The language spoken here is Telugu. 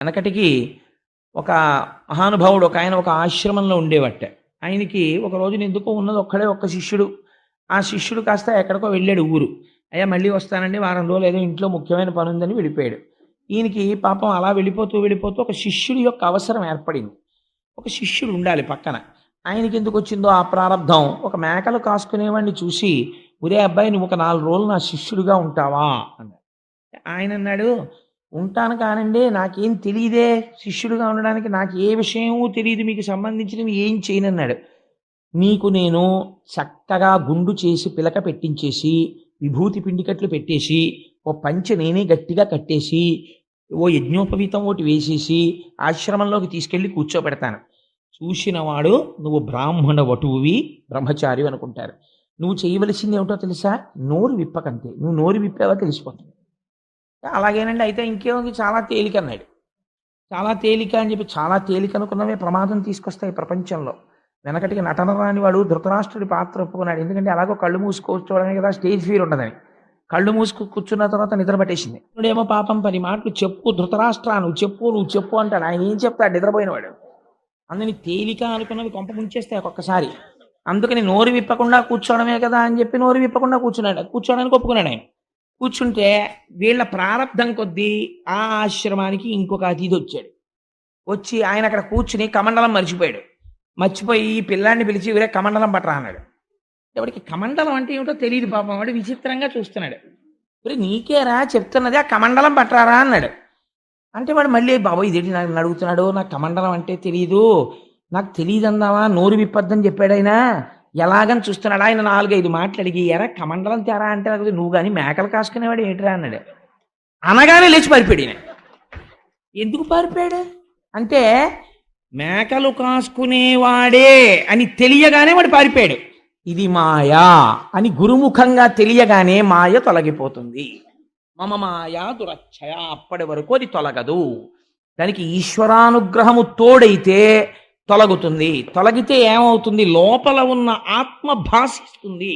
వెనకటికి ఒక మహానుభావుడు ఒక ఆయన ఒక ఆశ్రమంలో ఉండేవట. ఆయనకి ఒక రోజున ఎందుకో ఉన్నది ఒక్కడే ఒక్క శిష్యుడు. ఆ శిష్యుడు కాస్త ఎక్కడికో వెళ్ళాడు ఊరు. అయ్యా మళ్ళీ వస్తానండి వారం రోజులు ఏదో ఇంట్లో ముఖ్యమైన పని ఉందని వెళ్ళిపోయాడు. ఈయనకి పాపం అలా వెళ్ళిపోతూ వెళ్ళిపోతూ ఒక శిష్యుడి యొక్క అవసరం ఏర్పడింది. ఒక శిష్యుడు ఉండాలి పక్కన. ఆయనకి ఎందుకు వచ్చిందో ఆ ప్రారంధం ఒక మేకలు కాసుకునేవాడిని చూసి, ఒరే అబ్బాయి నువ్వు ఒక 4 రోజులు నా శిష్యుడిగా ఉంటావా అన్నాడు. ఆయన అన్నాడు, ఉంటాను కానండి నాకేం తెలీదే శిష్యుడిగా ఉండడానికి, నాకు ఏ విషయమూ తెలీదు, మీకు సంబంధించినవి ఏం చేయనన్నాడు. నీకు నేను చక్కగా గుండు చేసి పిలక పెట్టించేసి విభూతి పిండికట్లు పెట్టేసి ఓ పంచె నేనే గట్టిగా కట్టేసి ఓ యజ్ఞోపవీతం ఒకటి వేసేసి ఆశ్రమంలోకి తీసుకెళ్ళి కూర్చోబెడతాను. చూసినవాడు నువ్వు బ్రాహ్మణ వటువువి బ్రహ్మచారి అనుకుంటారు. నువ్వు చేయవలసింది ఏమిటో తెలుసా, నోరు విప్పకంతే. నువ్వు నోరు విప్పావా తెలిసిపోతుంది. అలాగేనండి అయితే ఇంకేముంది చాలా తేలిక అన్నాడు. చాలా తేలిక అని చెప్పి చాలా తేలిక అనుకున్నవే ప్రమాదం తీసుకొస్తాయి ప్రపంచంలో. వెనకటికి నటన రాని వాడు ధృతరాష్ట్రుడి పాత్ర ఒప్పుకున్నాడు. ఎందుకంటే అలాగో కళ్ళు మూసుకోవడమే కదా, స్టేజ్ ఫీర్ ఉండదని. కళ్ళు మూసుకు కూర్చున్న తర్వాత నిద్ర పట్టేసింది. ఇప్పుడేమో పాపం 10 మాటలు చెప్పు ధృతరాష్ట్ర నువ్వు చెప్పు అంటాడు. ఆయన ఏం చెప్తాడు నిద్రపోయినవాడు. అందుని తేలిక అనుకున్నవి కొంప ముంచేస్తాయి ఒక్కొక్కసారి. అందుకని నోరు విప్పకుండా కూర్చోవడమే కదా అని చెప్పి నోరు విప్పకుండా కూర్చోడానికి ఒప్పుకున్నాడు ఆయన. కూర్చుంటే వీళ్ళ ప్రారంధం కొద్దీ ఆ ఆశ్రమానికి ఇంకొక అతిథి వచ్చాడు. వచ్చి ఆయన అక్కడ కూర్చుని కమండలం మర్చిపోయి ఈ పిల్లాన్ని పిలిచి వీరే కమండలం పట్టరా అన్నాడు. ఎవడికి కమండలం అంటే ఏమిటో తెలియదు పాపం. వాడు విచిత్రంగా చూస్తున్నాడు. మరి నీకేరా చెప్తున్నది, ఆ కమండలం పట్టరారా అన్నాడు. అంటే వాడు మళ్ళీ బాబు ఇదేంటి నాకు అడుగుతున్నాడు, నాకు కమండలం అంటే తెలియదు, నాకు తెలియదు అందావా, నోరు విప్పద్దని చెప్పాడు ఆయన, ఎలాగని చూస్తున్నాడు. ఆయన 4-5 మాటలు అడిగి ఎరా కమండలం తేరా అంటే నువ్వు కానీ మేకలు కాసుకునేవాడు ఏంటిరా అన్నాడు. అనగానే లేచి పారిపోయాడు ఈయన. ఎందుకు పారిపోయాడు అంటే మేకలు కాసుకునేవాడే అని తెలియగానే వాడు పారిపోయాడు. ఇది మాయా అని గురుముఖంగా తెలియగానే మాయ తొలగిపోతుంది. మమ మాయా దురచ్చయ, అప్పటి వరకు అది తొలగదు. దానికి ఈశ్వరానుగ్రహము తోడైతే తొలగుతుంది. తొలగితే ఏమవుతుంది, లోపల ఉన్న ఆత్మ భాషిస్తుంది.